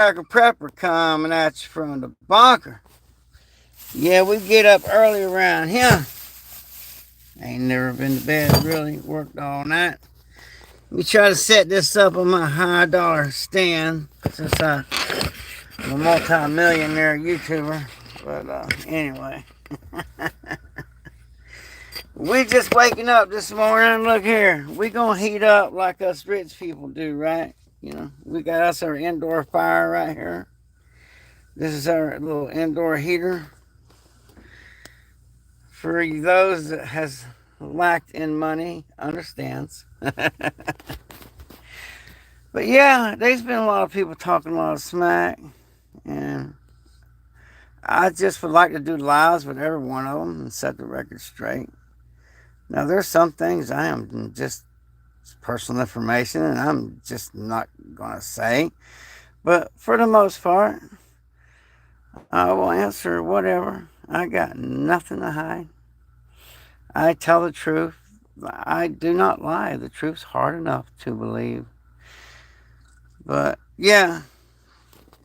Prepper coming at you from the bunker. Yeah, we get up early around here. Ain't never been to bed really. Worked all night. We try to set this up on my high dollar stand since I'm a multi-millionaire YouTuber. But anyway, we just waking up this morning. Look here, we gonna heat up like us rich people do, right? You know, we got us our indoor fire right here. This is our little indoor heater. For those that has lacked in money, understands. But yeah, there's been a lot of people talking a lot of smack, and I just would like to do lives with every one of them and set the record straight. Now, there's some things I am just personal information, and I'm just not gonna say. But for the most part, I will answer whatever. I got nothing to hide. I tell the truth. I do not lie. The truth's hard enough to believe. But yeah,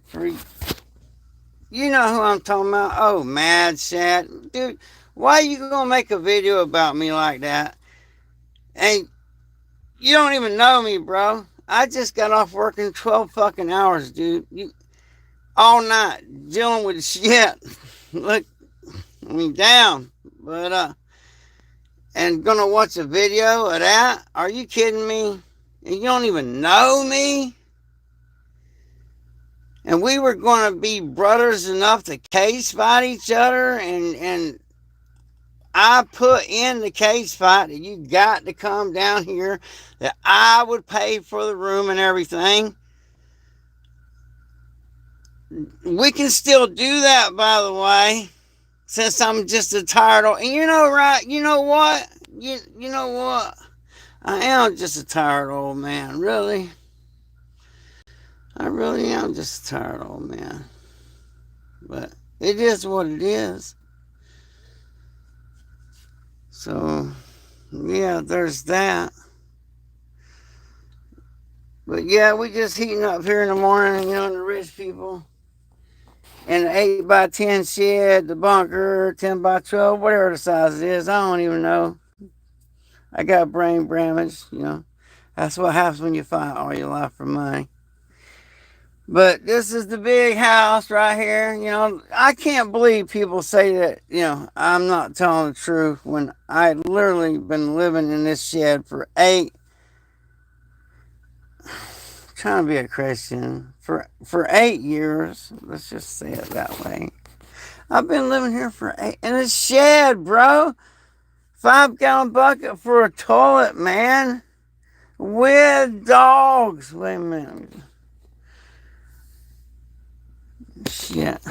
for you know who I'm talking about. Oh, Mad Shat, dude. Why you gonna make a video about me like that? And you don't even know me, bro. I just got off working 12 fucking hours, dude. All night dealing with shit. Look, I mean, damn. But and gonna watch a video of that? Are you kidding me? And you don't even know me? And we were going to be brothers enough to cage fight each other, and I put in the cage fight that you got to come down here, that I would pay for the room and everything. We can still do that, by the way, since I'm just a tired old... And you know, right? You know what? You know what? I am just a tired old man, really. I really am just a tired old man. But it is what it is. So, yeah, there's that. But yeah, we just heating up here in the morning, you know, the rich people. And the 8x10 shed, the bunker, 10x12, whatever the size it is, I don't even know. I got brain damage, you know. That's what happens when you fight all your life for money. But this is the big house right here. You know, I can't believe people say that, you know, I'm not telling the truth when I literally been living in this shed for trying to be a Christian, for 8 years. Let's just say it that way. I've been living here for 8, in a shed, bro. 5-gallon bucket for a toilet, man. With dogs. Wait a minute. Shit.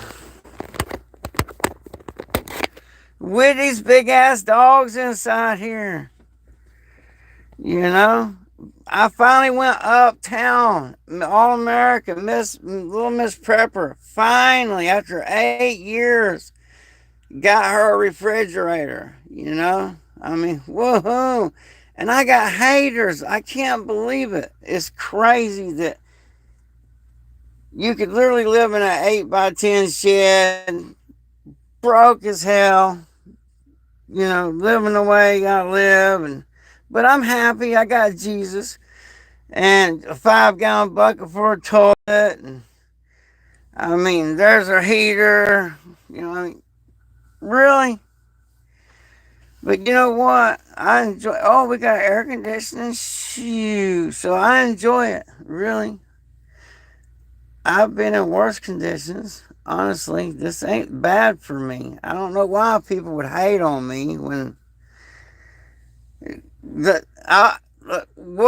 With these big ass dogs inside here. You know? I finally went uptown. All American, Little Miss Prepper. Finally, after 8 years, got her a refrigerator. You know? I mean, woohoo. And I got haters. I can't believe it. It's crazy that you could literally live in an 8x10 shed, broke as hell, you know, living the way you gotta live, but I'm happy. I got Jesus and a 5-gallon bucket for a toilet, and I mean, there's our heater, you know, I mean, really. But you know what? I enjoy. Oh, we got air conditioning. Shoot, so I enjoy it. Really. I've been in worse conditions. Honestly, this ain't bad for me. I don't know why people would hate on me when what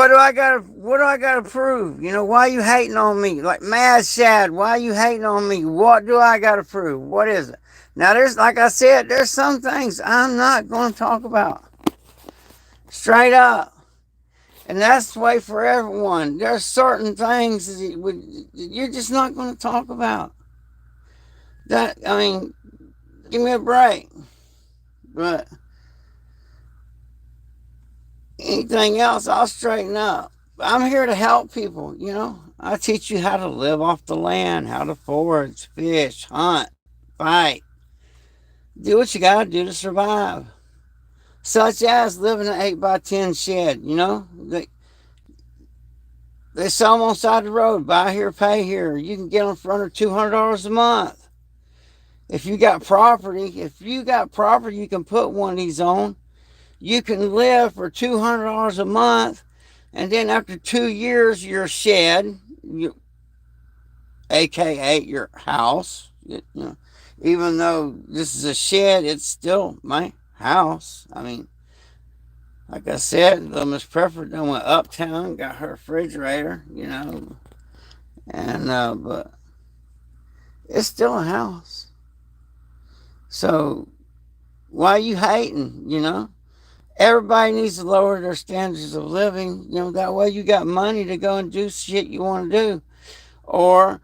do I gotta prove? You know, why you hating on me? Like Mad Shad, why you hating on me? What do I gotta prove? What is it? Now there's, like I said, there's some things I'm not gonna talk about. Straight up. And that's the way for everyone. There's certain things that you're just not going to talk about. That, I mean, give me a break. But anything else, I'll straighten up. I'm here to help people, you know. I teach you how to live off the land, how to forage, fish, hunt, fight. Do what you gotta do to survive. Such as living in an 8 by 10 shed, you know? They sell them on the side of the road. Buy here, pay here. You can get them for under $200 a month. If you got property, you can put one of these on. You can live for $200 a month, and then after 2 years, your shed, aka your house, even though this is a shed, it's still my house. I mean, like I said, the Miss Preferred done went uptown, got her refrigerator, and but it's still a house. So why you hating? Everybody needs to lower their standards of living. That way you got money to go and do shit you want to do. Or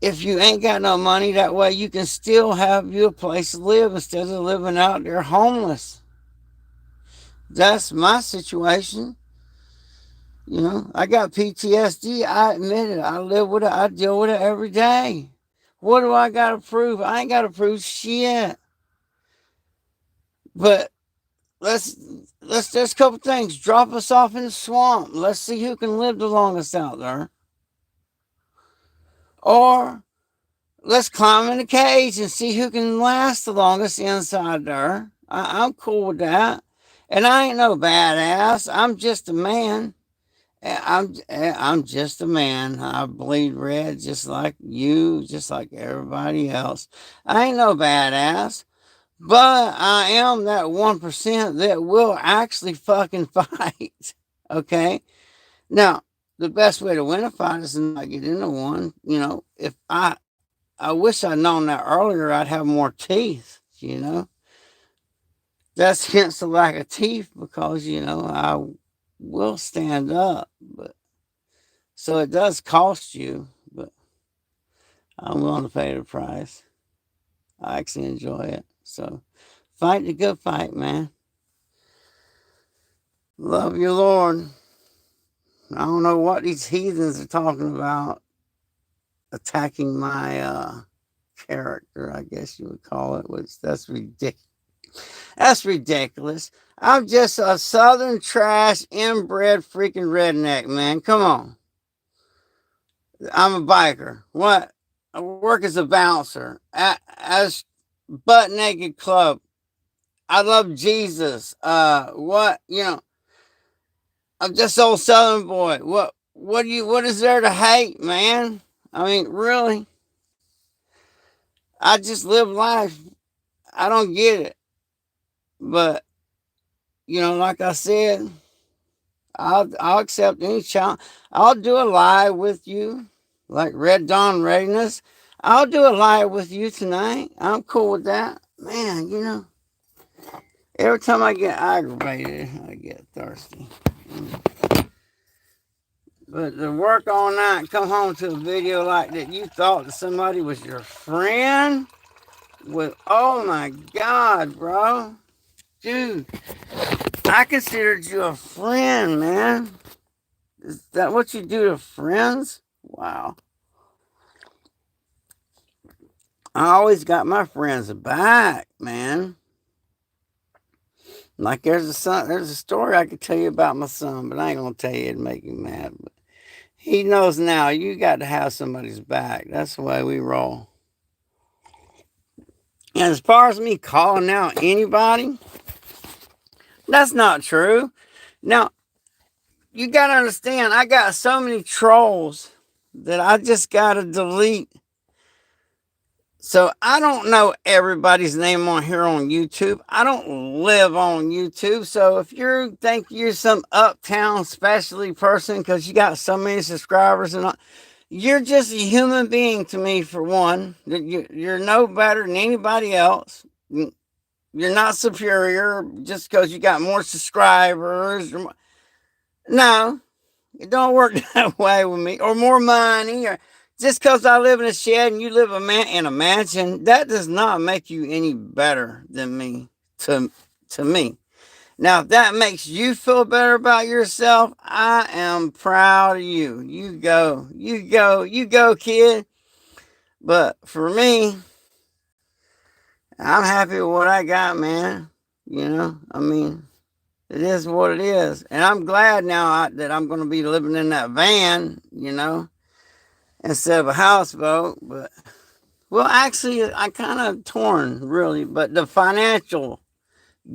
if you ain't got no money, that way you can still have you a place to live instead of living out there homeless. That's my situation. I got PTSD. I admit it. I live with it. I deal with it every day. What do I got to prove? I ain't got to prove shit. But let's there's a couple things. Drop us off in the swamp. Let's see who can live the longest out there. Or let's climb in a cage and see who can last the longest inside there. I'm cool with that. And I ain't no badass. I'm just a man. I'm just a man. I bleed red just like you, just like everybody else. I ain't no badass. But I am that 1% that will actually fucking fight. Okay? Now, the best way to win a fight is to not get into one. If I wish I'd known that earlier, I'd have more teeth. That's hence the lack of teeth because, I will stand up. But so it does cost you, but I'm willing to pay the price. I actually enjoy it. So fight the good fight, man. Love your Lord. I don't know what these heathens are talking about attacking my character, I guess you would call it, which that's ridiculous. That's ridiculous. I'm just a southern trash inbred freaking redneck, man. Come on. I'm a biker. What? I work as a bouncer as butt naked club. I love Jesus. What? I'm just old southern boy. What is there to hate, man? I mean, really? I just live life. I don't get it. But, like I said, I'll accept any challenge. I'll do a live with you, like Red Dawn Readiness. I'll do a live with you tonight. I'm cool with that. Man, every time I get aggravated, I get thirsty. But to work all night and come home to a video like that, you thought that somebody was your friend? Oh my God, bro. Dude, I considered you a friend, man. Is that what you do to friends? Wow. I always got my friends back, man. Like there's a story I could tell you about my son, but I ain't gonna tell you it'd make him mad. But he knows now you got to have somebody's back. That's the way we roll. And as far as me calling out anybody, that's not true. Now, you got to understand, I got so many trolls that I just got to delete. So I don't know everybody's name on here on YouTube. I don't live on YouTube. So if you think you're some uptown specialty person because you got so many subscribers and all, you're just a human being to me, for one. You're no better than anybody else. You're not superior just because you got more subscribers. No, it don't work that way with me. Or more money. Or just because I live in a shed and you live in a mansion, that does not make you any better than me to me. Now, if that makes you feel better about yourself, I am proud of you. You go, you go, you go, kid. But for me, I'm happy with what I got, man. You know, I mean, it is what it is. And I'm glad now that I'm going to be living in that van, you know, instead of a houseboat. But, well, actually, I kind of torn, really. But the financial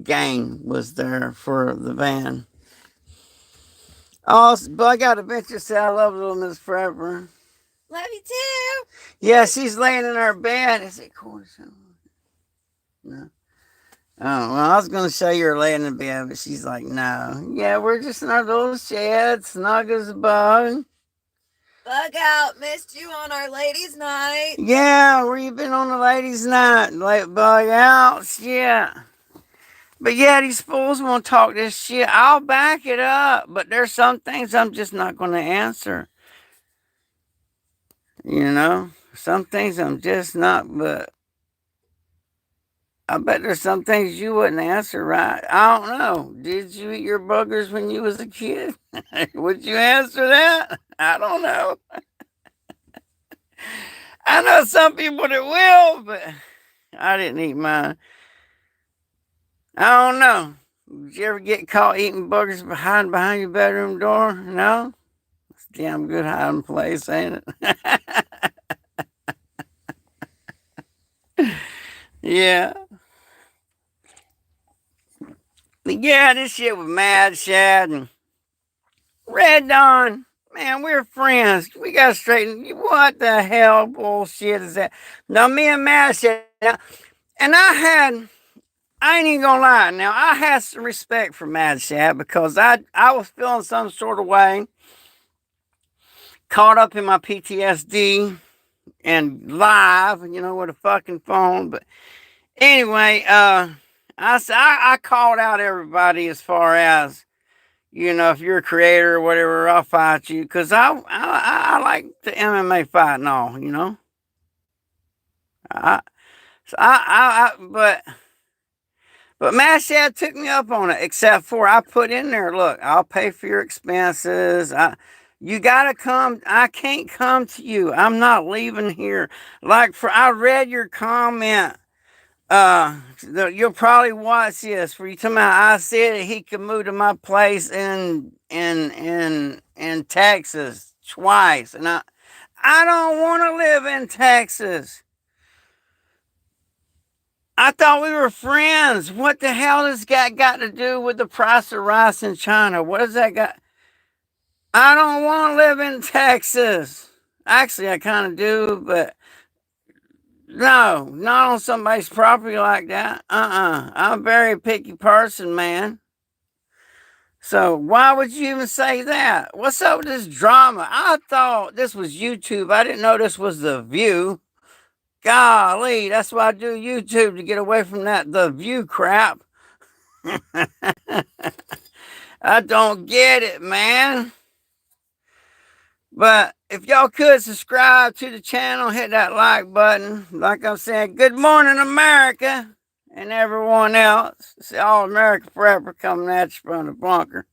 gain was there for the van. Oh, but I got to venture say I love little Miss Forever. Love you too. Yeah, she's laying in her bed. Is it cold? No. Oh, well, I was going to show you her laying in bed, but she's like, no. Yeah, we're just in our little shed, snug as a bug. Bug out. Missed you on our ladies' night. Yeah, where you been on the ladies' night? Late bug out? Yeah. But yeah, these fools want to talk this shit. I'll back it up, but there's some things I'm just not going to answer. You know? Some things I'm just not, but I bet there's some things you wouldn't answer right. I don't know. Did you eat your boogers when you was a kid? Would you answer that? I don't know. I know some people that will, but I didn't eat mine. I don't know. Did you ever get caught eating boogers behind your bedroom door? No? It's a damn good hiding place, ain't it? Yeah. But yeah, this shit was Mad Shad and Red Dawn. Man, we're friends. We got to straighten. What the hell bullshit is that? Now, me and Mad Shad, and I ain't even gonna lie. Now, I had some respect for Mad Shad because I was feeling some sort of way, caught up in my PTSD and live, you know, with a fucking phone. But anyway, I called out everybody as far as, you know, if you're a creator or whatever, I'll fight you because I like the MMA fight and all, you know. I, so but Mashad took me up on it, except for I put in there, look, I'll pay for your expenses. You gotta come. I can't come to you. I'm not leaving here. Like for I read your comment. You'll probably watch this. For you talking about, I said that he could move to my place in Texas twice, and I don't want to live in Texas. I thought we were friends. What the hell has that got to do with the price of rice in China? What does that got? I don't want to live in Texas. Actually, I kind of do, but no, not on somebody's property like that. I'm a very picky person, man. So why would you even say that? What's up with this drama? I thought this was YouTube. I didn't know this was The View. Golly, that's why I do YouTube to get away from that The View crap. I don't get it, man. But if y'all could subscribe to the channel, hit that like button. Like I'm saying, good morning, America, and everyone else. It's All America Forever coming at you from the bunker.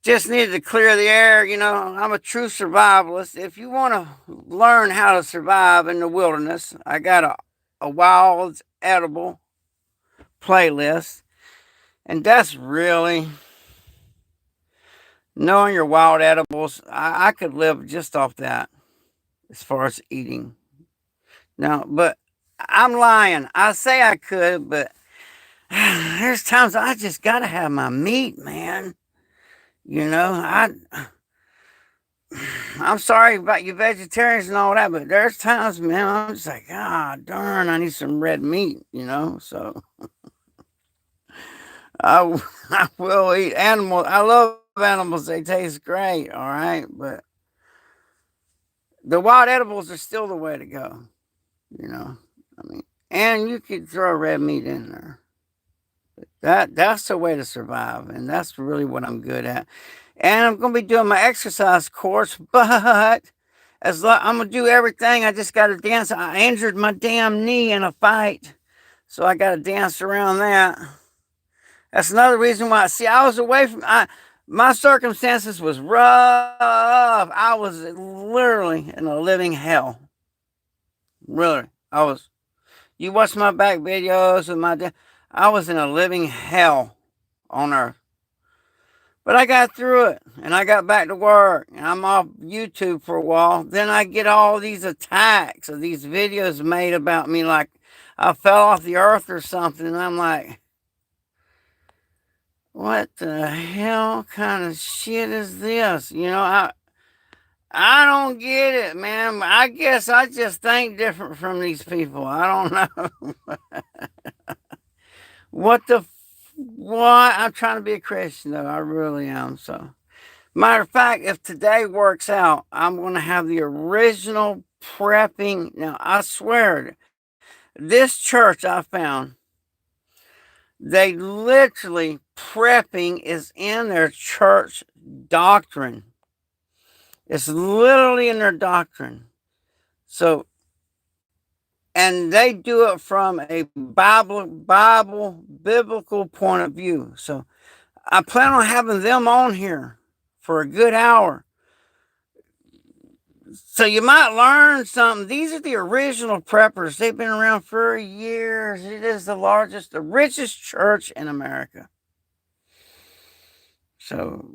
Just needed to clear the air. You know, I'm a true survivalist. If you want to learn how to survive in the wilderness, I got a wild edible playlist. And that's really knowing your wild edibles. I could live just off that as far as eating. No, but I'm lying. I say I could, but there's times I just gotta have my meat, man. You know, I'm sorry about you vegetarians and all that, but there's times, man, I'm just like, ah, darn, I need some red meat, you know. So I will eat animals. I love animals; they taste great, all right. But the wild edibles are still the way to go, you know. I mean, and you could throw red meat in there. That's the way to survive, and that's really what I'm good at. And I'm gonna be doing my exercise course, but I'm gonna do everything. I just gotta dance. I injured my damn knee in a fight, so I gotta dance around that. That's another reason why. See, I was away from. My circumstances was rough. I was literally in a living hell. Really, I was. You watch my back videos with I was in a living hell on earth. But I got through it and I got back to work and I'm off YouTube for a while. Then I get all these attacks of these videos made about me like I fell off the earth or something. And I'm like, what the hell kind of shit is this? I don't get it, man. I guess I just think different from these people. I don't know. what the what? I'm trying to be a Christian though. I really am. So matter of fact, if today works out, I'm going to have the original prepping. Now, I swear, this church I found, they literally, prepping is in their church doctrine. It's literally in their doctrine. So, and they do it from a biblical point of view. So, I plan on having them on here for a good hour. So you might learn something. These are the original preppers. They've been around for years. It is the richest church in America. So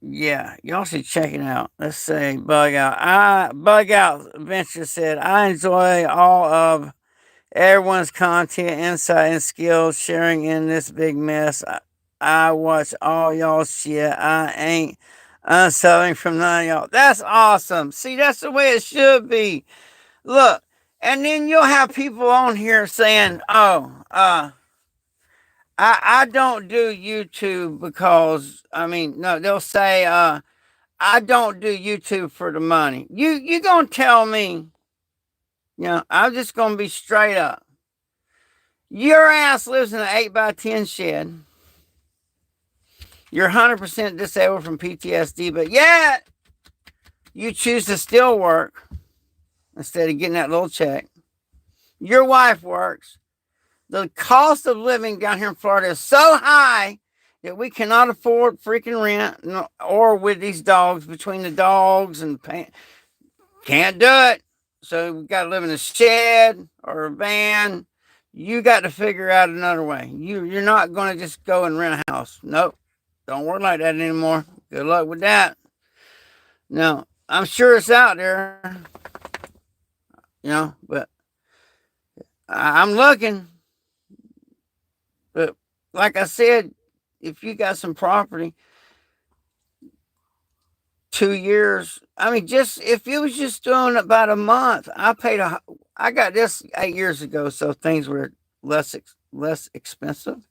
yeah, y'all should check it out. Let's say Bug Out Venture said, I enjoy all of everyone's content, insight, and skills sharing in this big mess. I watch all y'all shit. I ain't unselling from none of y'all. That's awesome. See, that's the way it should be. Look, and then you'll have people on here saying, "Oh, I don't do YouTube because I mean, no, they'll say, I don't do YouTube for the money." You gonna tell me? I'm just gonna be straight up. Your ass lives in an 8x10 shed. You're 100% disabled from PTSD, but yet you choose to still work instead of getting that little check. Your wife works. The cost of living down here in Florida is so high that we cannot afford freaking rent, or with these dogs, between the dogs and can't do it. So we got to live in a shed or a van. You got to figure out another way. You're not going to just go and rent a house. Nope. Don't work like that anymore. Good luck with that. No, I'm sure it's out there, but I'm looking. But like I said, if you got some property, 2 years. I mean, just if it was just doing about a month, I got this 8 years ago, so things were less expensive.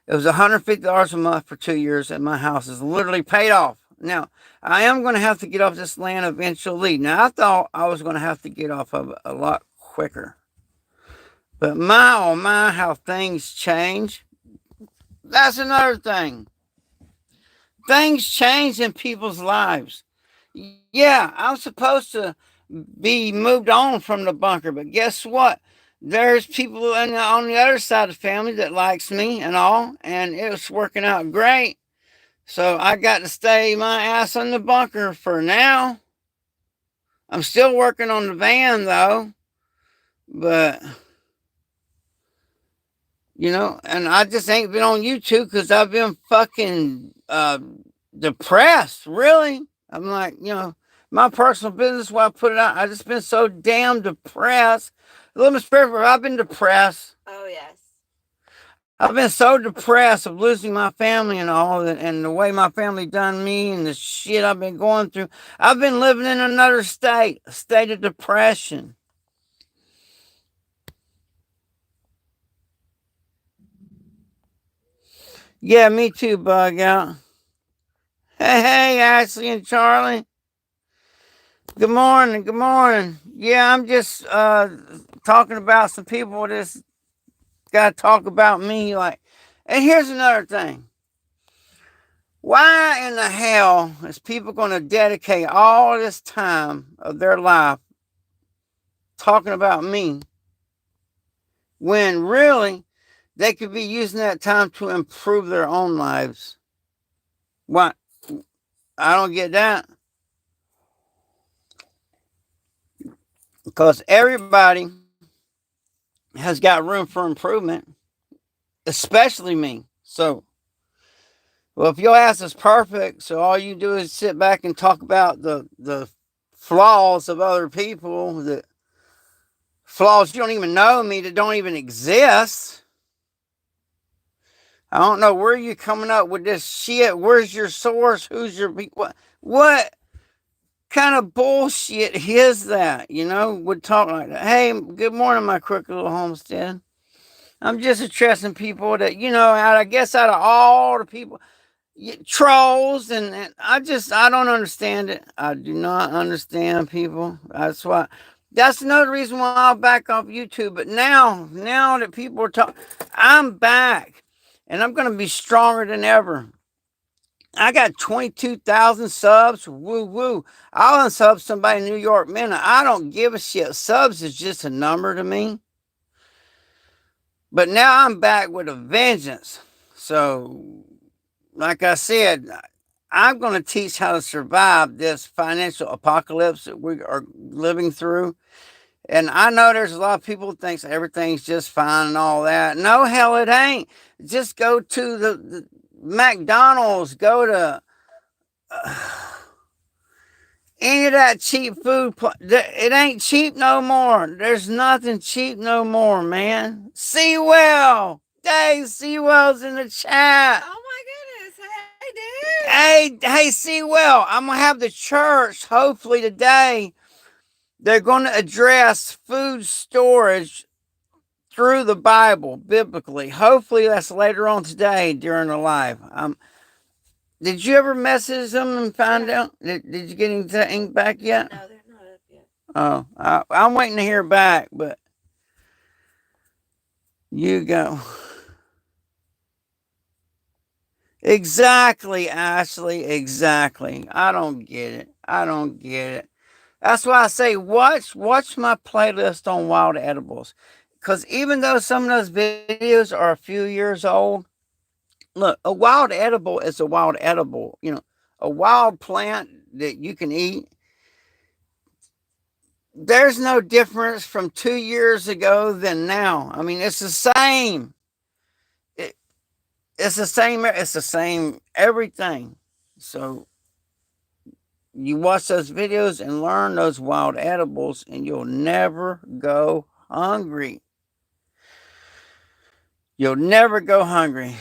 It was $150 a month for 2 years, and my house is literally paid off. Now, I am going to have to get off this land eventually. Now, I thought I was going to have to get off of it a lot quicker. But my, oh my, how things change. That's another thing. Things change in people's lives. Yeah, I'm supposed to be moved on from the bunker, but guess what? There's people on the other side of the family that likes me and all, and it was working out great. So I got to stay my ass in the bunker for now. I'm still working on the van though, but and I just ain't been on YouTube because I've been fucking depressed. Really, I'm like, my personal business. Why I put it out? I just been so damn depressed. Little Miss Pepper, I've been depressed. Oh, yes. I've been so depressed of losing my family and all, and the way my family done me and the shit I've been going through. I've been living in another state, a state of depression. Yeah, me too, Bug Out. Hey, Ashley and Charlie. Good morning. Good morning. Yeah, I'm just talking about some people that's got to talk about me. And here's another thing. Why in the hell is people going to dedicate all this time of their life talking about me when really They could be using that time to improve their own lives. What? I don't get that. Because everybody has got room for improvement, especially me. So, well, if your ass is perfect, so all you do is sit back and talk about the flaws of other people, the flaws you don't even know me, that don't even exist. I don't know where you coming up with this shit. Where's your source? Who's your what kind of bullshit is that? You know, would talk like that. Hey, good morning, my crooked little homestead. I'm just addressing people that I guess out of all the people, trolls, and I don't understand it. I do not understand people. That's another reason why I'll back off YouTube. But now that people are talking, I'm back, and I'm gonna be stronger than ever. I got 22,000 subs. Woo woo. I'll unsub somebody in New York minute. I don't give a shit. Subs is just a number to me. But now I'm back with a vengeance. So, like I said, I'm going to teach how to survive this financial apocalypse that we are living through. And I know there's a lot of people who thinks everything's just fine and all that. No, hell, it ain't. Just go to the McDonald's, go to any of that cheap food. It ain't cheap no more. There's nothing cheap no more, man. Sewell. Dave Sewell's in the chat. Oh my goodness. Hey, dude. Hey, Sewell. I'm going to have the church, hopefully today. They're going to address food storage through the Bible, biblically. Hopefully that's later on today during the live. Did you ever message them and find out? Did you get anything back yet? No, they're not up yet. Oh, I'm waiting to hear back, but you go. Exactly, Ashley. Exactly. I don't get it. I don't get it. That's why I say watch my playlist on wild edibles, because even though some of those videos are a few years old, look, a wild edible is a wild edible. A wild plant that you can eat. There's no difference from 2 years ago than now. I mean, it's the same. It, it's the same. It's the same everything. So you watch those videos and learn those wild edibles, and you'll never go hungry. You'll never go hungry.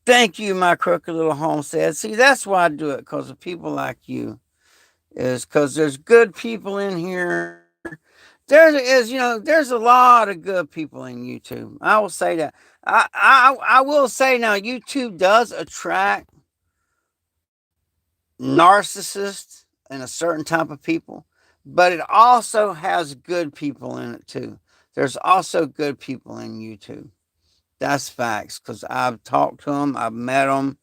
Thank you, my crooked little homestead. See, that's why I do it, because of people like you. Is because there's good people in here. There's a lot of good people in YouTube. I will say that. I will say now, YouTube does attract narcissists and a certain type of people, but it also has good people in it too. There's also good people in YouTube. That's facts, because I've talked to them, I've met them,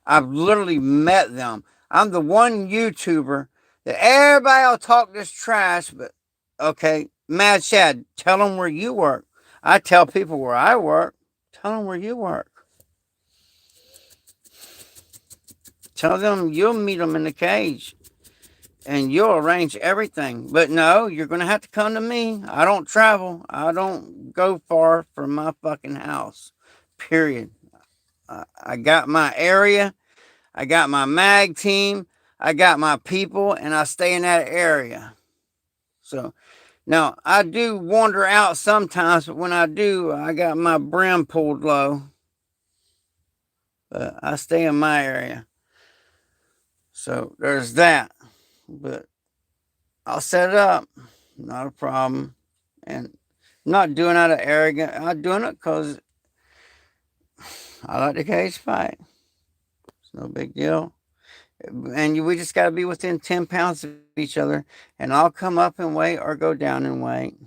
I've literally met them. I'm the one YouTuber that everybody will talk this trash, but okay, Mad Shad, tell them where you work. I tell people where I work. Tell them where you work. Tell them you'll meet them in the cage and you'll arrange everything. But no, you're going to have to come to me. I don't travel. I don't go far from my fucking house. Period. I got my area. I got my mag team. I got my people, and I stay in that area. So now I do wander out sometimes, but when I do, I got my brim pulled low. But I stay in my area. So there's that. But I'll set it up. Not a problem. And I'm not doing it out of arrogance. I'm doing it because I like the cage fight. It's no big deal. And we just got to be within 10 pounds of each other. And I'll come up and wait or go down and wait.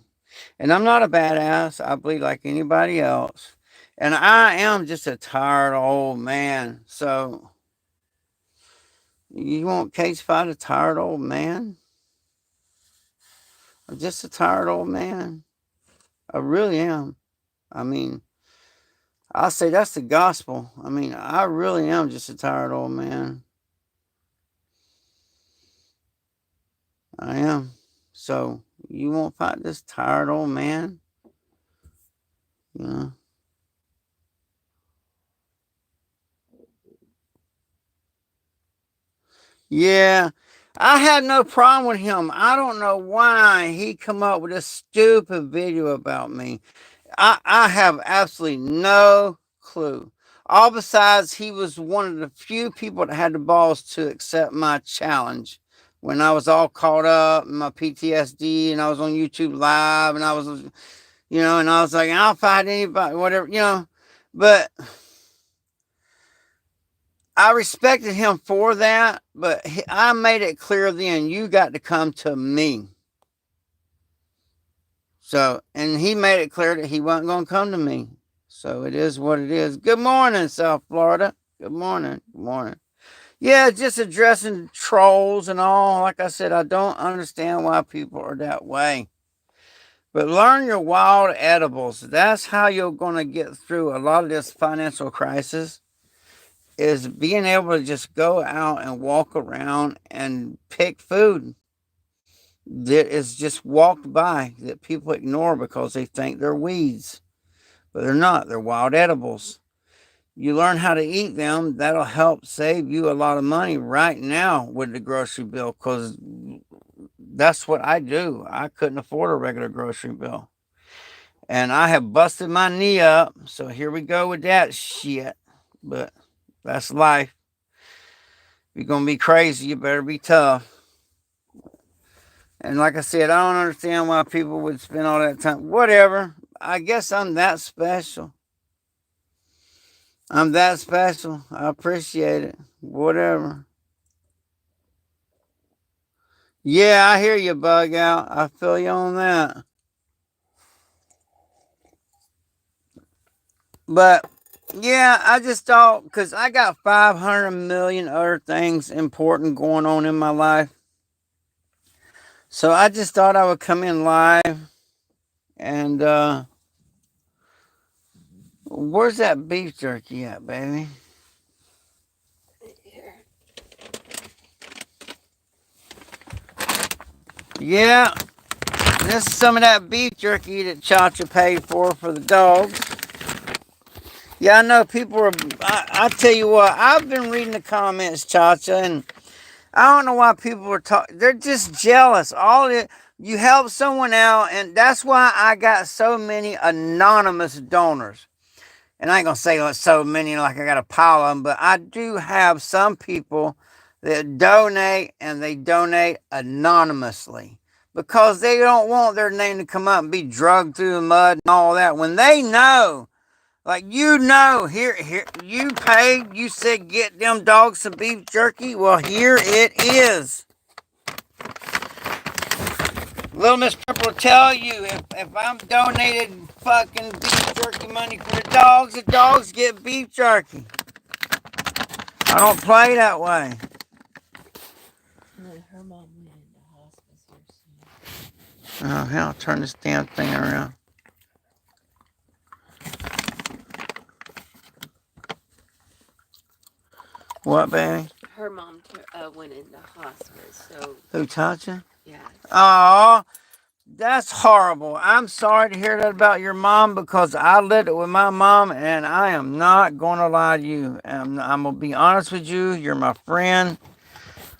And I'm not a badass. I bleed like anybody else. And I am just a tired old man. So, you want cage fight a tired old man? I'm just a tired old man. I really am. I mean, I say that's the gospel. I mean, I really am just a tired old man. I am. So you won't fight this tired old man? You know? Yeah. I had no problem with him. I don't know why he come up with this stupid video about me. I have absolutely no clue. All besides, he was one of the few people that had the balls to accept my challenge when I was all caught up in my PTSD and I was on YouTube Live and I was, and I was like, I'll fight anybody, whatever. But I respected him for that, but I made it clear then you got to come to me. So, and he made it clear that he wasn't going to come to me. So it is what it is. Good morning, South Florida. Good morning. Good morning. Yeah, just addressing trolls and all. Like I said, I don't understand why people are that way. But learn your wild edibles. That's how you're going to get through a lot of this financial crisis. Is being able to just go out and walk around and pick food that is just walked by that people ignore because they think they're weeds. But they're not. They're wild edibles. You learn how to eat them. That'll help save you a lot of money right now with the grocery bill because that's what I do. I couldn't afford a regular grocery bill. And I have busted my knee up. So here we go with that shit. But that's life. If you're going to be crazy, you better be tough. And like I said, I don't understand why people would spend all that time. Whatever. I guess I'm that special. I'm that special. I appreciate it. Whatever. Yeah, I hear you, Bug Out. I feel you on that. But yeah, I just thought because I got 500 million other things important going on in my life. So I just thought I would come in live and where's that beef jerky at, baby? Here. Yeah, this is some of that beef jerky that Chacha paid for the dogs. Yeah, I know people are. I tell you what, I've been reading the comments, Chacha, and I don't know why people are talking. They're just jealous. All it, you help someone out, and that's why I got so many anonymous donors. And I ain't gonna say so many like I got a pile of them, but I do have some people that donate, and they donate anonymously because they don't want their name to come up and be drugged through the mud and all that. When they know, like here you paid, you said get them dogs some beef jerky. Well, here it is. Little Miss Purple will tell you if I'm donated fucking beef jerky money for the dogs get beef jerky. I don't play that way. And then her mom went into hospice here soon. Oh hell, turn this damn thing around. What, baby? Her mom went into hospice, so Who taught you? yeah. Oh, that's horrible. I'm sorry to hear that about your mom because I lived it with my mom and I am not going to lie to you. I'm going to be honest with you. You're my friend.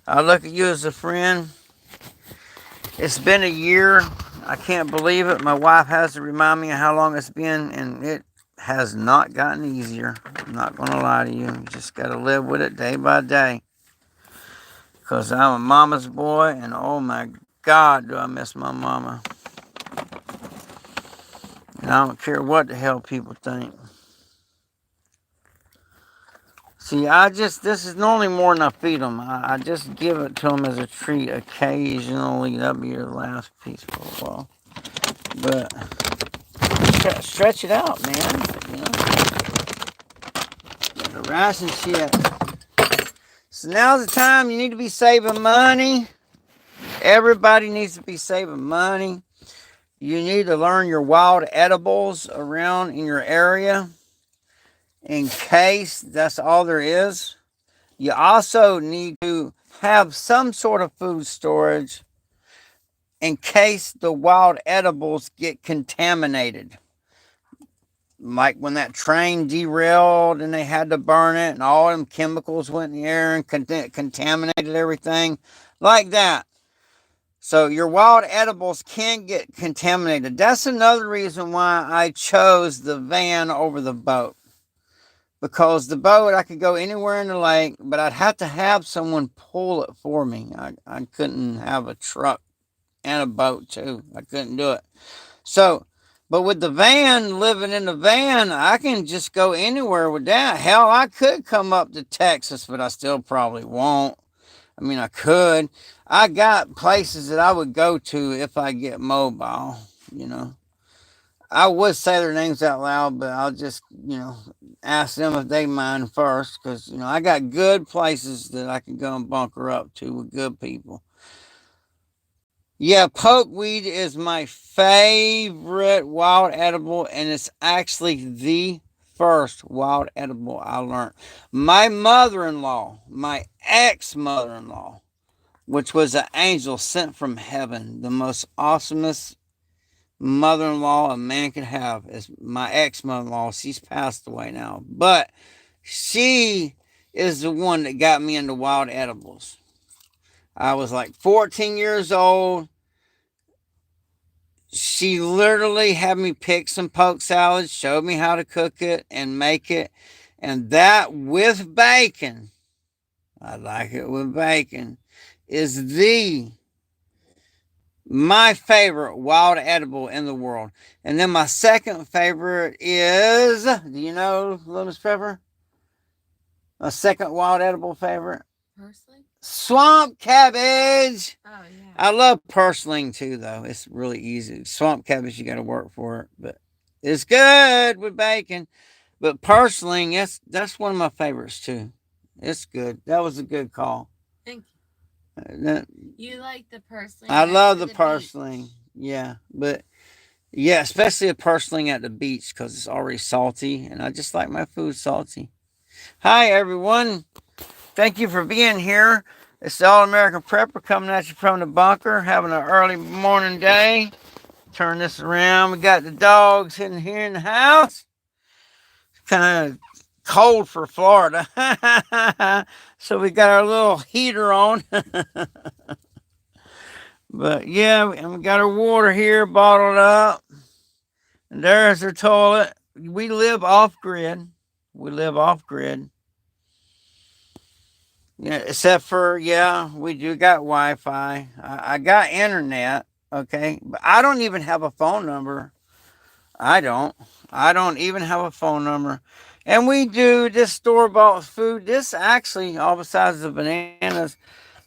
I look at you as a friend. It's been a year. I can't believe it. My wife has to remind me of how long it's been, and it has not gotten easier. I'm not going to lie to you. You just got to live with it day by day. Because I'm a mama's boy, and oh my God, do I miss my mama. And I don't care what the hell people think. See, this is normally more than I feed them. I just give it to them as a treat occasionally. That'll be your last piece for a while. But stretch it out, man. You know, the rice and shit. So now's the time you need to be saving money. Everybody needs to be saving money. You need to learn your wild edibles around in your area in case that's all there is. You also need to have some sort of food storage in case the wild edibles get contaminated. Like when that train derailed and they had to burn it and all them chemicals went in the air and contaminated everything. Like that. So your wild edibles can get contaminated. That's another reason why I chose the van over the boat. Because the boat, I could go anywhere in the lake, but I'd have to have someone pull it for me. I couldn't have a truck and a boat too. I couldn't do it. So, but with the van, living in the van, I can just go anywhere with that. Hell, I could come up to Texas, but I still probably won't. I mean, I could. I got places that I would go to if I get mobile, you know. I would say their names out loud, but I'll just, ask them if they mind first because, I got good places that I can go and bunker up to with good people. Yeah, pokeweed is my favorite wild edible, and it's actually the first wild edible I learned. My mother in law, my ex mother in law, which was an angel sent from heaven, the most awesomest mother in law a man could have, is my ex mother in law. She's passed away now, but she is the one that got me into wild edibles. I was like 14 years old. She literally had me pick some poke salad, showed me how to cook it and make it. And that with bacon, I like it with bacon, is my favorite wild edible in the world. And then my second favorite is, do you know, Little Miss Pepper? My second wild edible favorite? Pursley? Swamp cabbage. Oh, yeah. I love purslane too, though. It's really easy. Swamp cabbage, you got to work for it, but it's good with bacon. But purslane, that's one of my favorites too. It's good. That was a good call. Thank Uh, you. You like the purslane I next love to the the beach. purslane. Yeah, but yeah, especially a purslane at the beach because it's already salty, and I just like my food salty. Hi, everyone. Thank you for being here. It's the All American Prepper coming at you from the bunker, having an early morning day. Turn this around. We got the dogs in here in the house. Kind of cold for Florida. So we got our little heater on. But yeah, and we got our water here bottled up. And there's our toilet. We live off grid. We live off grid. Yeah, except for, yeah, we do got Wi Fi. I got internet, okay? But I don't even have a phone number. I don't. I don't even have a phone number. And we do this store bought food. This actually, all besides the bananas,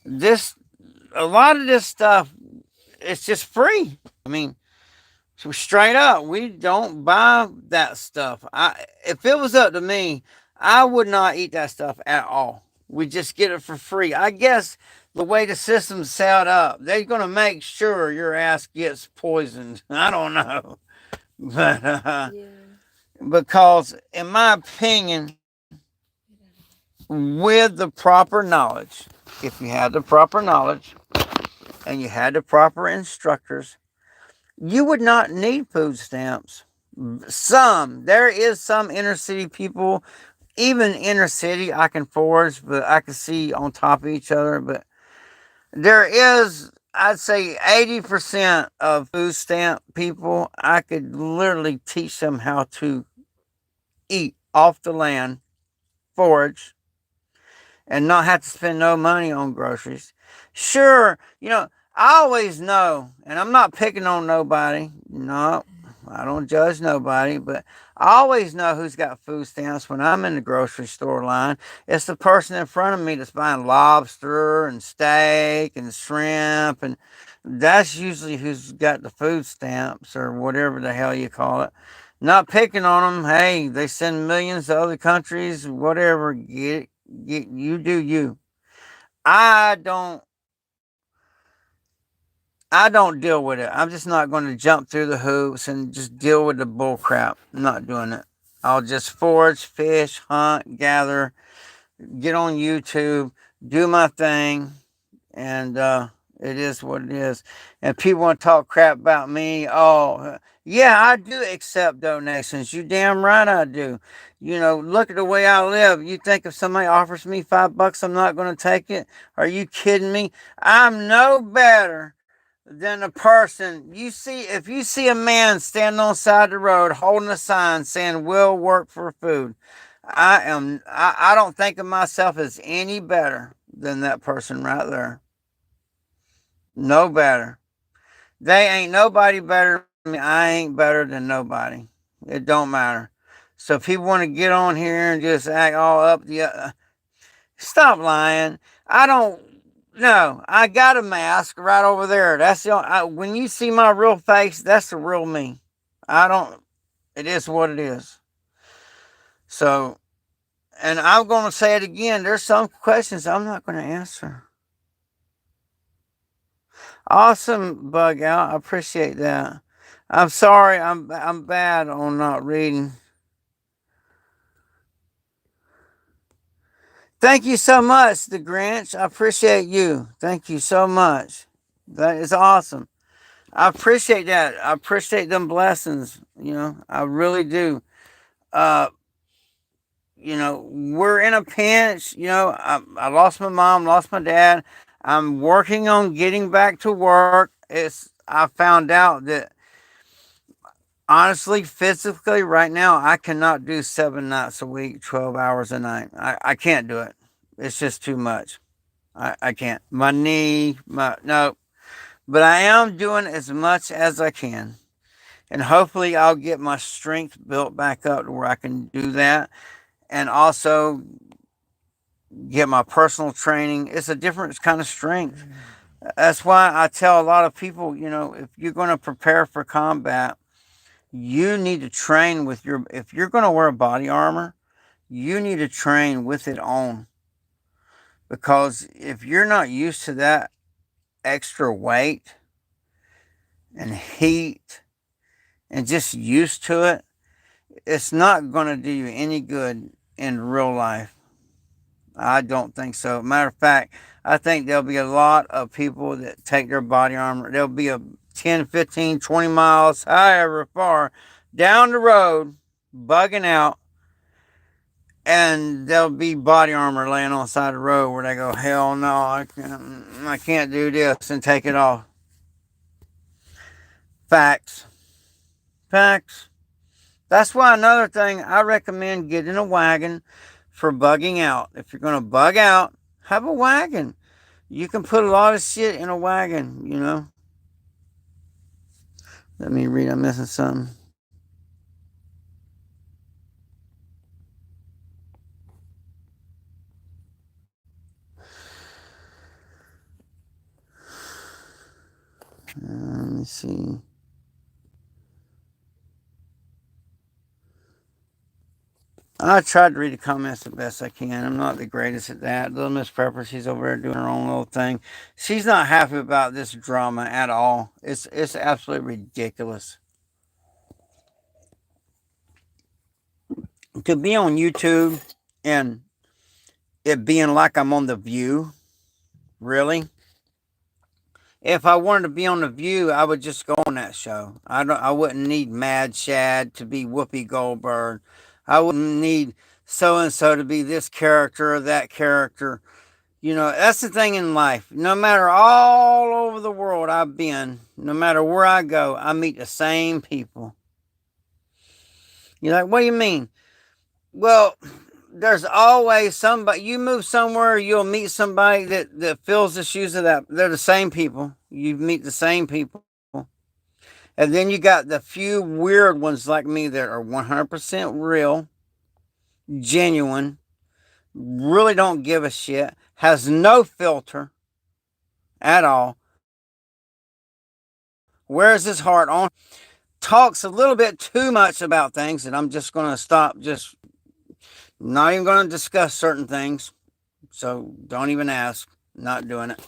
this, a lot of this stuff, it's just free. I mean, so straight up, we don't buy that stuff. If it was up to me, I would not eat that stuff at all. We just get it for free. I guess the way the system's set up, they're gonna make sure your ass gets poisoned. I don't know, but Yeah. because in my opinion, with the proper knowledge, if you had the proper knowledge and you had the proper instructors, you would not need food stamps. There is some inner city people, even inner city, I can forage, but I can see on top of each other. But there is, I'd say, 80% of food stamp people, I could literally teach them how to eat off the land, forage, and not have to spend no money on groceries. Sure, I always know, and I'm not picking on nobody. No, I don't judge nobody, but I always know who's got food stamps when I'm in the grocery store line. It's the person in front of me that's buying lobster and steak and shrimp, and that's usually who's got the food stamps or whatever the hell you call it. Not picking on them. Hey, they send millions to other countries, whatever. You do you. I don't I don't deal with it. I'm just not going to jump through the hoops and just deal with the bull crap. I'm not doing it. I'll just forage, fish, hunt, gather, get on YouTube, do my thing, and it is what it is. And people want to talk crap about me. Oh, yeah, I do accept donations. You damn right I do. Look at the way I live. You think if somebody offers me $5, I'm not going to take it? Are you kidding me? I'm no better than a person. If you see a man standing on the side of the road holding a sign saying "Will work for food," I don't think of myself as any better than that person right there. No better. They ain't nobody better than me. I ain't better than nobody. It don't matter. So if people want to get on here and just act all up stop lying. I don't. No, I got a mask right over there. That's when you see my real face, that's the real me. I don't. It is what it is. So, and I'm going to say it again. There's some questions I'm not going to answer. Awesome, bug out. I appreciate that. I'm sorry. I'm bad on not reading. Thank you so much, the Grinch. I appreciate you. Thank you so much. That is awesome. I appreciate that. I appreciate them blessings. I really do. Uh, we're in a pinch. I lost my mom, lost my dad. I'm working on getting back to work. I found out that honestly, physically, right now, I cannot do 7 nights a week, 12 hours a night. I can't do it. It's just too much. I can't. My knee, no. But I am doing as much as I can. And hopefully, I'll get my strength built back up to where I can do that. And also get my personal training. It's a different kind of strength. That's why I tell a lot of people, if you're going to prepare for combat, you need to train if you're going to wear body armor, you need to train with it on. Because if you're not used to that extra weight and heat and just used to it, it's not going to do you any good in real life. I don't think so. Matter of fact, I think there'll be a lot of people that take their body armor. There'll be a 10, 15, 20 miles, however far, down the road, bugging out, and there'll be body armor laying on the side of the road where they go, hell no, I can't do this and take it off. Facts. Facts. That's why another thing I recommend getting a wagon for bugging out. If you're going to bug out, have a wagon. You can put a lot of shit in a wagon. Let me read. I'm missing something. Let me see. I tried to read the comments the best I can. I'm not the greatest at that. Little Miss Pepper, she's over there doing her own little thing. She's not happy about this drama at all. It's absolutely ridiculous. To be on YouTube and it being like I'm on The View, really? If I wanted to be on The View, I would just go on that show. I wouldn't need Mad Shad to be Whoopi Goldberg. I wouldn't need so and so to be this character or that character. That's the thing in life. No matter all over the world I've been, no matter where I go, I meet the same people. You're like, what do you mean? Well, there's always somebody. You move somewhere, you'll meet somebody that fills the shoes of that. They're the same people. You meet the same people. And then you got the few weird ones like me that are 100% real, genuine, really don't give a shit, has no filter at all, wears his heart on, talks a little bit too much about things, and I'm just going to stop, just not even going to discuss certain things. So don't even ask. Not doing it.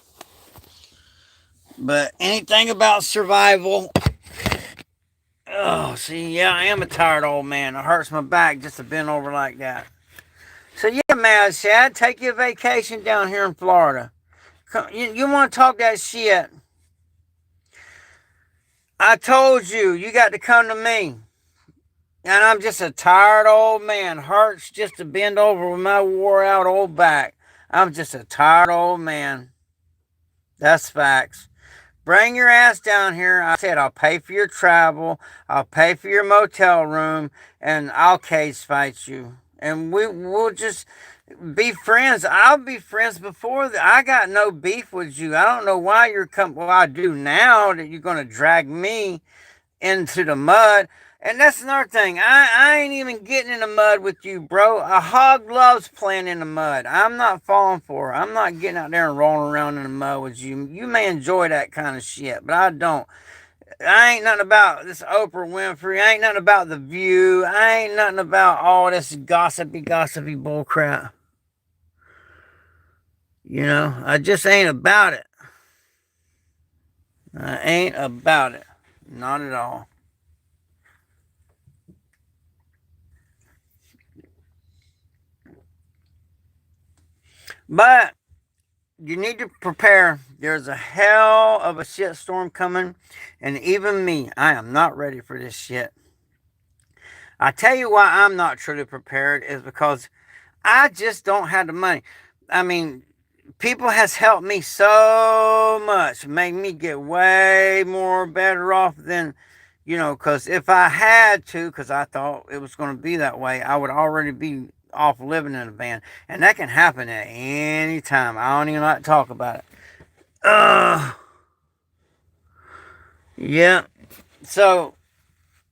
But anything about survival. Oh, see, yeah, I am a tired old man. It hurts my back just to bend over like that. So yeah, Mad Shad, take your vacation down here in Florida. You want to talk that shit? I told you, you got to come to me. And I'm just a tired old man. Hurts just to bend over with my wore out old back. I'm just a tired old man. That's facts. Bring your ass down here. I said I'll pay for your travel. I'll pay for your motel room, and I'll case fight you. And we'll just be friends. I'll be friends before I got no beef with you. I don't know why you're coming. Well, I do now that you're gonna drag me into the mud. And that's another thing. I ain't even getting in the mud with you, bro. A hog loves playing in the mud. I'm not falling for it. I'm not getting out there and rolling around in the mud with you. You may enjoy that kind of shit, but I don't. I ain't nothing about this Oprah Winfrey. I ain't nothing about The View. I ain't nothing about all this gossipy bullcrap. I just ain't about it. I ain't about it. Not at all. But you need to prepare. There's a hell of a shit storm coming, and even me, I am not ready for this shit. I tell you why I'm not truly prepared is because I just don't have the money. I mean, people has helped me so much, make me get way more better off than, because if I had to, because I thought it was going to be that way, I would already be off living in a van, and that can happen at any time. I don't even like to talk about it. Uh, yeah. So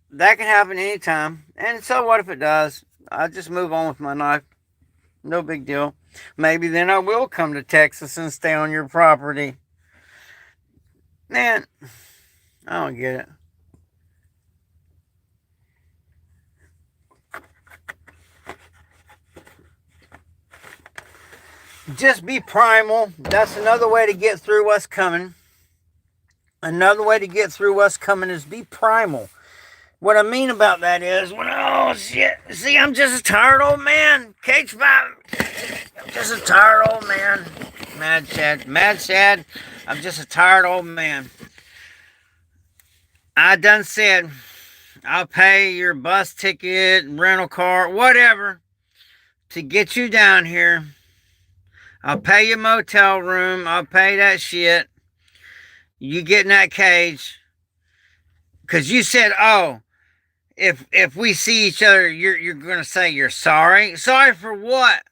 that can happen anytime. And so what if it does? I just move on with my life. No big deal. Maybe then I will come to Texas and stay on your property. Man, I don't get it. Just be primal. That's another way to get through what's coming. Another way to get through what's coming is be primal. What I mean about that is, oh shit, see, I'm just a tired old man. Cage five. I'm just a tired old man. Mad sad. I'm just a tired old man. I done said, I'll pay your bus ticket, rental car, whatever, to get you down here. I'll pay your motel room. I'll pay that shit. You get in that cage. Because you said, oh, if we see each other, you're gonna say you're sorry. Sorry for what?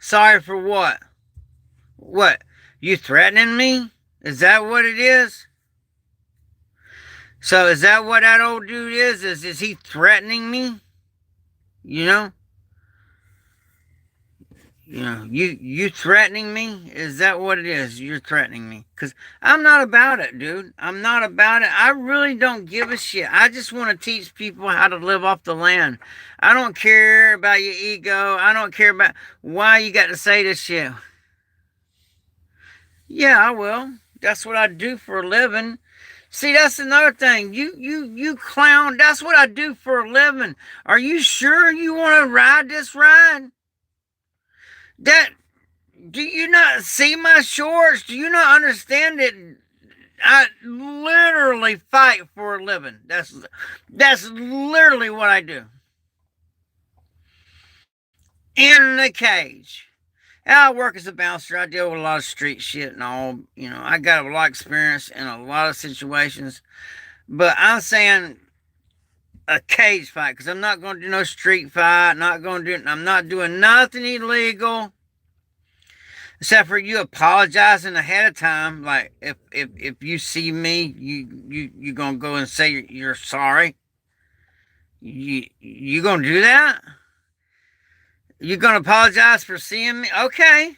Sorry for what? What? You threatening me? Is that what it is? So is that what that old dude is? Is he threatening me? You know? You threatening me? Is that what it is? You're threatening me. Because I'm not about it, dude. I'm not about it. I really don't give a shit. I just want to teach people how to live off the land. I don't care about your ego. I don't care about why you got to say this shit. Yeah, I will. That's what I do for a living. See, that's another thing. You clown. That's what I do for a living. Are you sure you want to ride this ride? That Do you not see my shorts? Do you not understand that I literally fight for a living? That's literally what I do. In the cage. I work as a bouncer. I deal with a lot of street shit and all. I got a lot of experience in a lot of situations. But I'm saying a cage fight because I'm not going to do no street fight. I'm not doing nothing illegal. Except for you apologizing ahead of time, like if you see me, you gonna go and say you're sorry. You gonna do that? You gonna apologize for seeing me? Okay,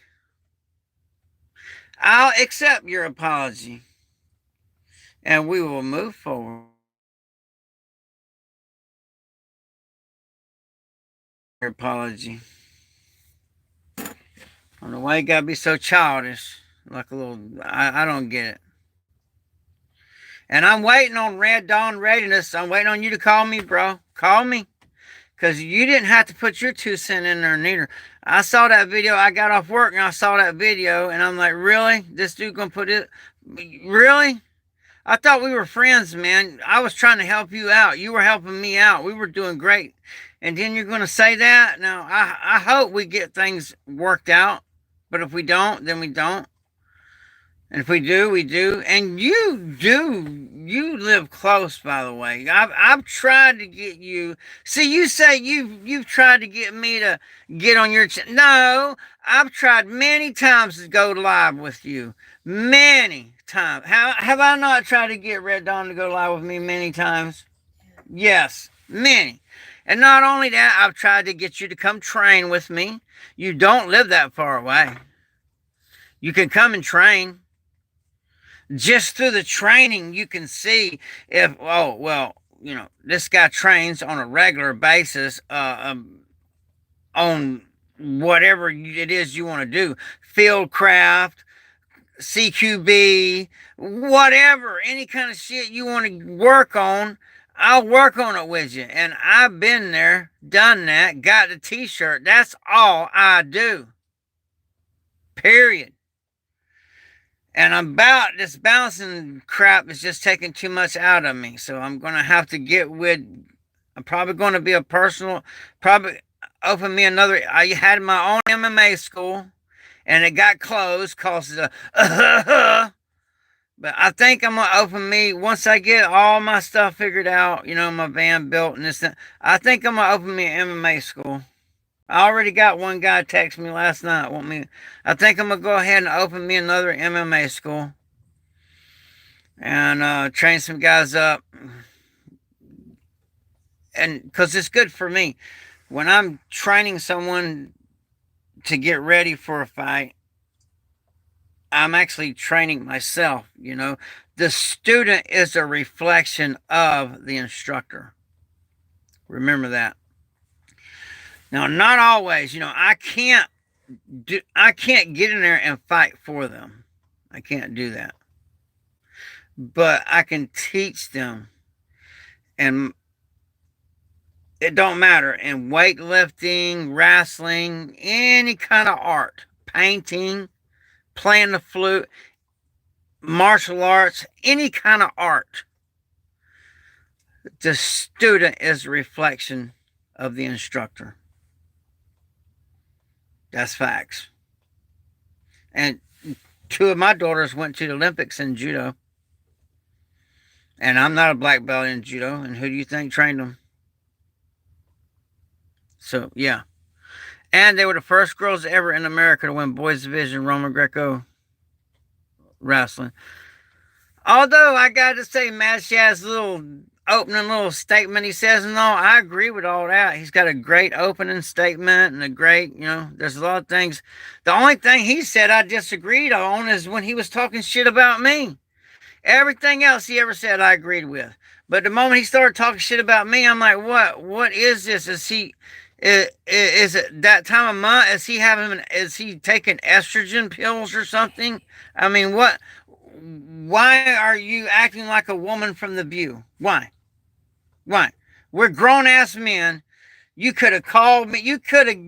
I'll accept your apology, and we will move forward. Your apology. I don't know why you gotta be so childish, like a little. I don't get it. And I'm waiting on Red Dawn Readiness. I'm waiting on you to call me, bro. Call me. Because you didn't have to put your 2 cents in there neither. I saw that video. I got off work and I saw that video. And I'm like, really? This dude going to put it? Really? I thought we were friends, man. I was trying to help you out. You were helping me out. We were doing great. And then you're going to say that? Now, I hope we get things worked out. But if we don't, then we don't. And if we do, we do. And you live close, by the way. I've tried to get you. See, you say you've tried to get me to get on your no, I've tried many times to go live with you. Many times. How have I not tried to get Red Dawn to go live with me many times? Yes, many. And not only that, I've tried to get you to come train with me. You don't live that far away. You can come and train. Just through the training, you can see if, oh, well, this guy trains on a regular basis on whatever it is you want to do, fieldcraft, CQB, whatever, any kind of shit you want to work on. I'll work on it with you. And I've been there, done that, got the t-shirt. That's all I do. Period. And I'm about this bouncing crap is just taking too much out of me. So I'm going to have to get with, I'm probably going to be a personal, probably open me another. I had my own MMA school and it got closed because of the, but I think I'm going to open me, once I get all my stuff figured out, my van built and this, I think I'm going to open me an MMA school. I already got one guy text me last night. I think I'm gonna go ahead and open me another MMA school and train some guys up, and because it's good for me when I'm training someone to get ready for a fight. I'm actually training myself. The student is a reflection of the instructor. Remember that. Now, not always. I can't get in there and fight for them. I can't do that. But I can teach them, and it don't matter in weightlifting, wrestling, any kind of art, painting, playing the flute, martial arts, any kind of art. The student is a reflection of the instructor. That's facts. And 2 of my daughters went to the Olympics in judo. And I'm not a black belt in judo. And who do you think trained them? So, yeah. And they were the first girls ever in America to win boys division Roman Greco wrestling. Although I got to say, Matt Shad's little opening little statement he says, and all, I agree with all that. He's got a great opening statement and a great, there's a lot of things. The only thing he said I disagreed on is when he was talking shit about me. Everything else he ever said I agreed with. But the moment he started talking shit about me, I'm like, what? What is this? Is it that time of month? Is he taking estrogen pills or something? I mean, what? Why are you acting like a woman from the View? Why? Why? We're grown ass men. You could have called me. You could have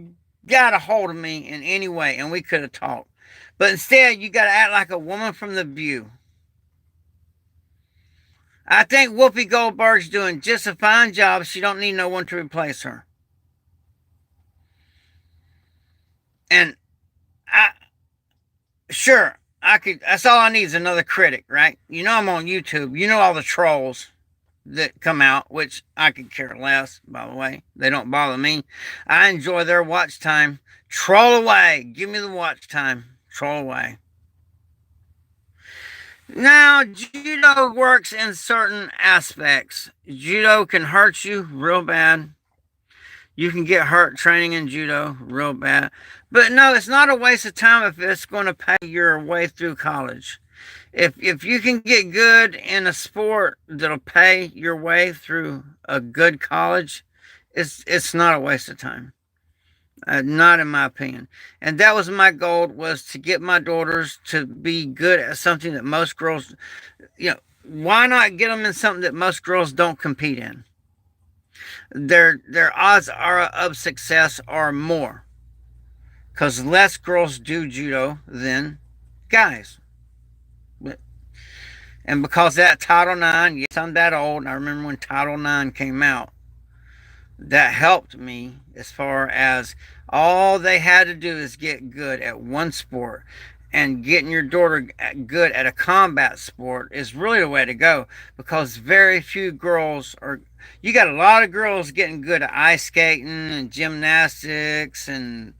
got a hold of me in any way and we could have talked. But instead, you got to act like a woman from the View. I think Whoopi Goldberg's doing just a fine job. She don't need no one to replace her. And I could, that's all I need is another critic, right? I'm on YouTube. All the trolls that come out, which I could care less, by the way. They don't bother me. I enjoy their watch time. Troll away. Give me the watch time. Troll away. Now, judo works in certain aspects. Judo can hurt you real bad. You can get hurt training in judo real bad. But no, it's not a waste of time if it's going to pay your way through college. If you can get good in a sport that'll pay your way through a good college, it's not a waste of time. Not in my opinion. And that was my goal, was to get my daughters to be good at something that most girls, why not get them in something that most girls don't compete in? Their odds are of success are more because less girls do judo than guys. And because that Title IX, yes, I'm that old, and I remember when Title IX came out, that helped me as far as all they had to do is get good at one sport. And getting your daughter good at a combat sport is really the way to go because very few girls are. You got a lot of girls getting good at ice skating and gymnastics and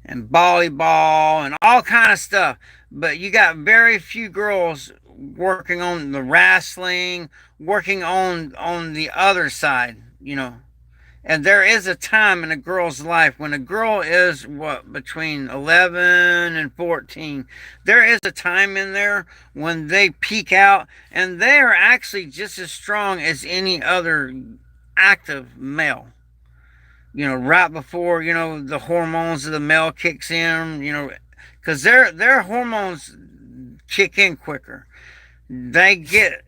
volleyball and all kind of stuff. But you got very few girls working on the wrestling, working on the other side. And there is a time in a girl's life when a girl is what between 11 and 14. There is a time in there when they peak out and they are actually just as strong as any other active male. Right before the hormones of the male kicks in. Because their hormones kick in quicker. They get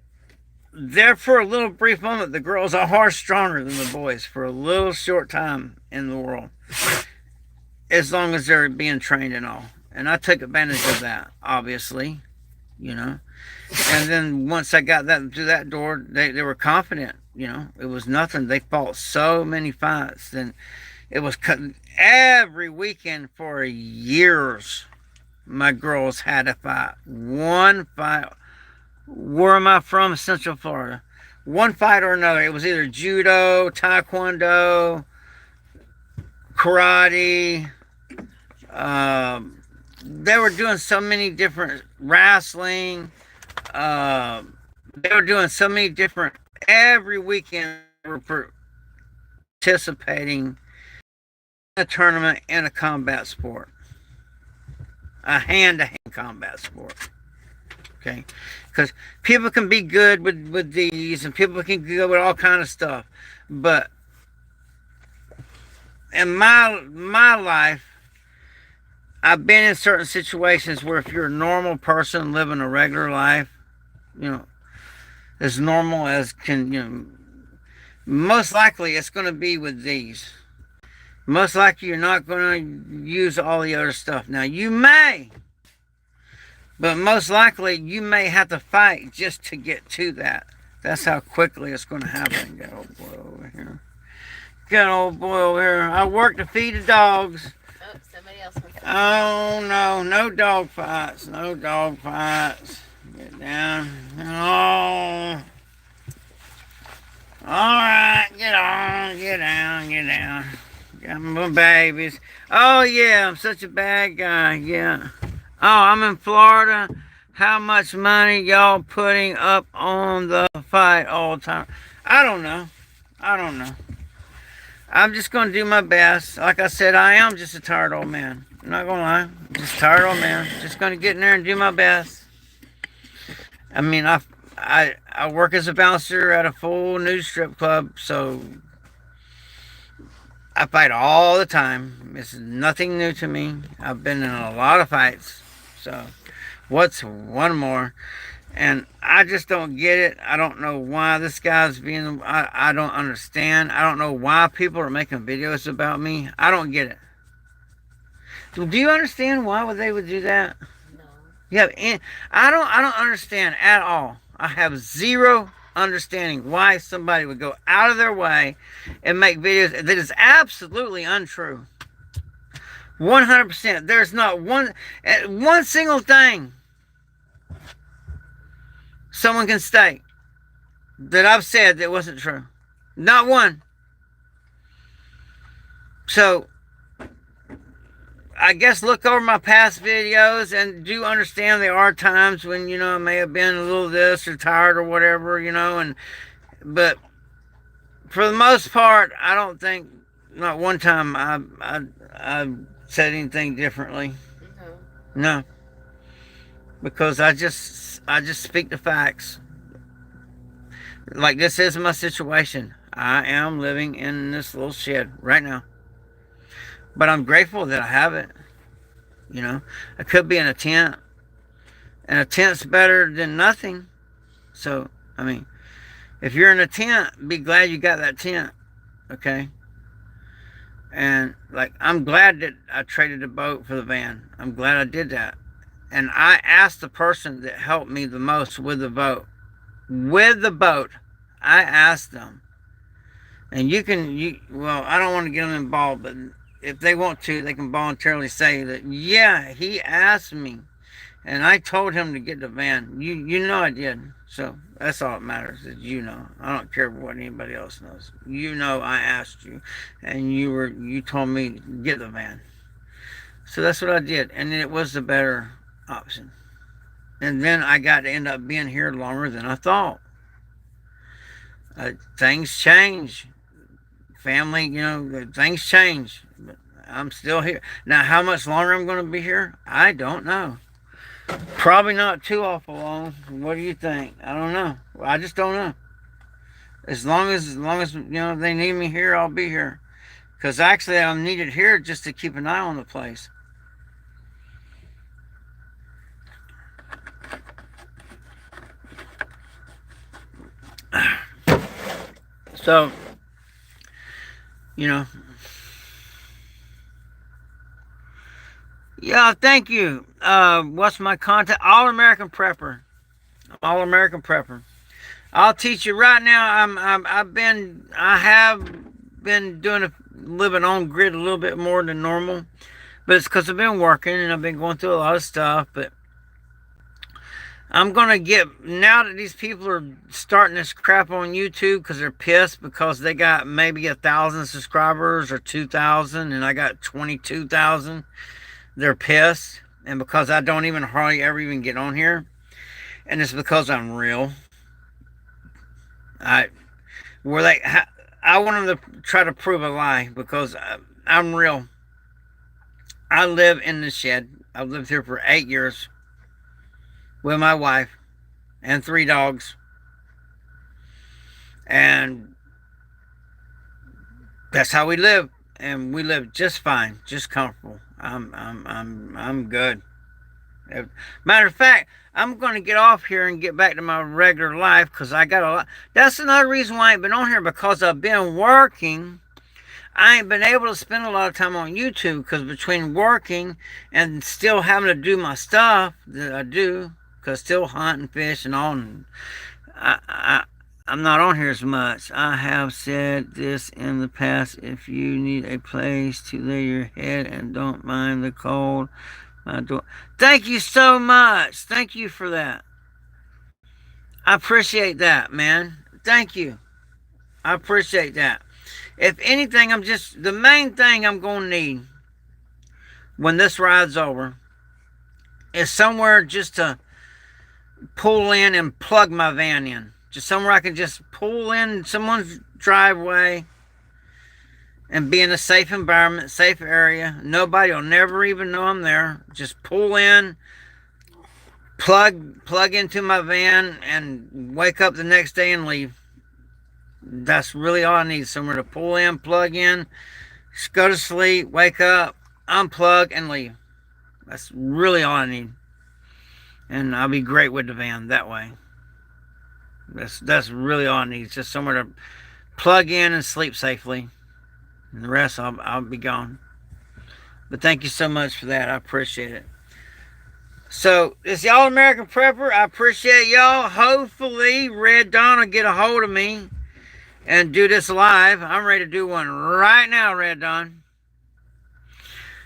there for a little brief moment. The girls are stronger than the boys for a little short time in the world, as long as they're being trained and all. And I took advantage of that, obviously. you know. And then once I got that through that door, they were confident. It was nothing. They fought so many fights, and it was every weekend for years. My girls had a fight. One fight. Where am I from? Central Florida. One fight or another. It was either judo, taekwondo, karate. They were doing so many different wrestling. They were doing so many different. Every weekend they were participating in a tournament in a combat sport, a hand-to-hand combat sport. Okay, because people can be good with these, and people can go with all kind of stuff, but in my life, I've been in certain situations where if you're a normal person living a regular life, as normal as most likely it's going to be with these. Most likely you're not going to use all the other stuff. Now you may, but most likely you may have to fight just to get to that. That's how quickly it's going to happen. Get old boy over here. Get old boy over here. I work to feed the dogs. Oh, somebody else wants to. Oh no, no dog fights. No dog fights. Get down. Oh. Alright, get on, get down, get down. Got my babies. Oh yeah, I'm such a bad guy, yeah. Oh, I'm in Florida. How much money y'all putting up on the fight all the time? I don't know. I'm just going to do my best. Like I said, I am just a tired old man. I'm not going to lie. Just a tired old man. Just going to get in there and do my best. I mean, I work as a bouncer at a full nude strip club, so I fight all the time. It's nothing new to me. I've been in a lot of fights. So what's one more? And I just don't get it. I don't know why this guy's being. I don't understand. I don't know why people are making videos about me. I don't get it. Do you understand why they would do that? No. I don't understand at all. I have zero understanding why somebody would go out of their way and make videos that is absolutely untrue. 100%. There's not one single thing someone can state that I've said that wasn't true. Not one. So I guess look over my past videos and do understand there are times when, I may have been a little this or tired or whatever, but for the most part, I don't think not one time I said anything differently. No. Because I just speak the facts. Like this is my situation. I am living in this little shed right now. But I'm grateful that I have it. I could be in a tent. And a tent's better than nothing. So I mean, if you're in a tent, be glad you got that tent, okay? And like, I'm glad that I traded the boat for the van. I'm glad I did that. And I asked the person that helped me the most with the boat, I asked them, and well, I don't want to get them involved, but if they want to, they can voluntarily say that, yeah, he asked me, and I told him to get the van. You know I did. So that's all that matters is you know. I don't care what anybody else knows. You know I asked you, and you told me to get the van. So that's what I did, and it was the better option. And then I got to end up being here longer than I thought. Things change, family. Things change. But I'm still here now. How much longer I'm going to be here, I don't know. Probably not too awful long. What do you think? I don't know. I just don't know. As long as they need me here, I'll be here. Because actually, I'm needed here just to keep an eye on the place. So, you know, yeah. Thank you. What's my contact? All American Prepper. All American Prepper. I'll teach you right now. I have been living on grid a little bit more than normal, but it's because I've been working and I've been going through a lot of stuff. But I'm gonna get now that these people are starting this crap on YouTube because they're pissed because they got maybe 1,000 subscribers or 2,000, and I got 22,000. They're pissed, and because I don't even hardly ever even get on here, and it's because I'm real. I where they I want them to try to prove a lie because I'm real. I live in the shed. I've lived here for 8 years with my wife and 3 dogs, and that's how we live. And we live just fine, just comfortable. I'm good. Matter of fact, I'm going to get off here and get back to my regular life because I got a lot. That's another reason why I ain't been on here because I've been working. I ain't been able to spend a lot of time on YouTube because between working and still having to do my stuff that I do, because still hunt and fish and all, and I'm not on here as much. I have said this in the past. If you need a place to lay your head and don't mind the cold, my door. Thank you so much. Thank you for that. I appreciate that, man. Thank you. I appreciate that. If anything, the main thing I'm going to need when this ride's over is somewhere just to pull in and plug my van in. Just somewhere I can just pull in someone's driveway and be in a safe environment, safe area. Nobody will never even know I'm there. Just pull in, plug into my van, and wake up the next day and leave. That's really all I need. Somewhere to pull in, plug in, just go to sleep, wake up, unplug, and leave. That's really all I need. And I'll be great with the van that way. That's really all I need. It's just somewhere to plug in and sleep safely. And the rest, I'll be gone. But thank you so much for that. I appreciate it. So, it's the All American Prepper. I appreciate y'all. Hopefully, Red Dawn will get a hold of me and do this live. I'm ready to do one right now, Red Dawn.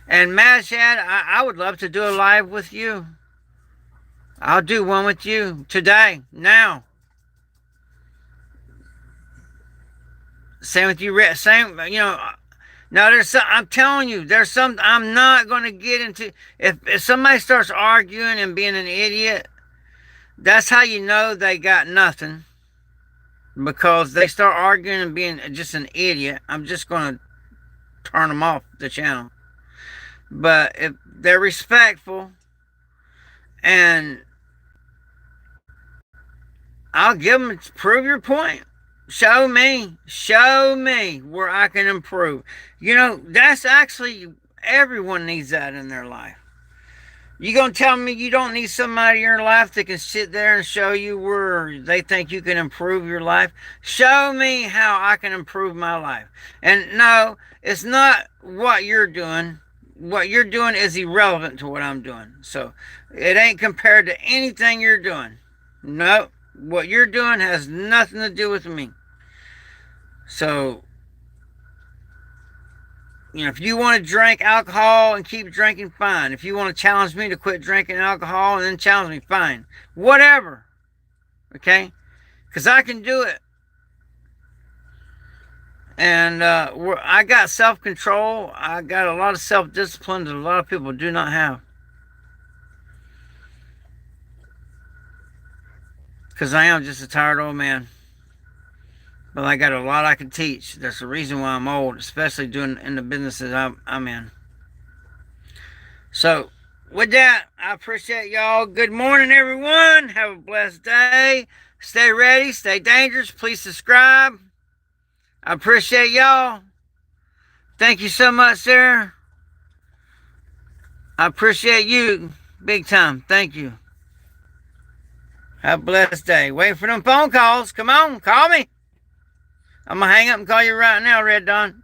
And Mad Shad, I would love to do a live with you. I'll do one with you today, now. Same with you, Red. Same, Now I'm telling you, there's some. I'm not going to get into. If somebody starts arguing and being an idiot, that's how you know they got nothing. Because they start arguing and being just an idiot, I'm just going to turn them off the channel. But if they're respectful, and I'll give them, prove your point. Show me where I can improve. That's actually, everyone needs that in their life. You gonna tell me you don't need somebody in your life that can sit there and show you where they think you can improve your life? Show me how I can improve my life. And no, it's not what you're doing. What you're doing is irrelevant to what I'm doing. So it ain't compared to anything you're doing. No, what you're doing has nothing to do with me. So if you want to drink alcohol and keep drinking, fine. If you want to challenge me to quit drinking alcohol and then challenge me, fine. Whatever. Okay? Because I can do it. And I got self control. I got a lot of self discipline that a lot of people do not have. Because I am just a tired old man. But I got a lot I can teach. That's the reason why I'm old, especially doing in the businesses I'm in. So, with that, I appreciate y'all. Good morning, everyone. Have a blessed day. Stay ready, stay dangerous. Please subscribe. I appreciate y'all. Thank you so much, sir. I appreciate you big time. Thank you. Have a blessed day. Waiting for them phone calls. Come on, call me. I'm going to hang up and call you right now, Red Dawn.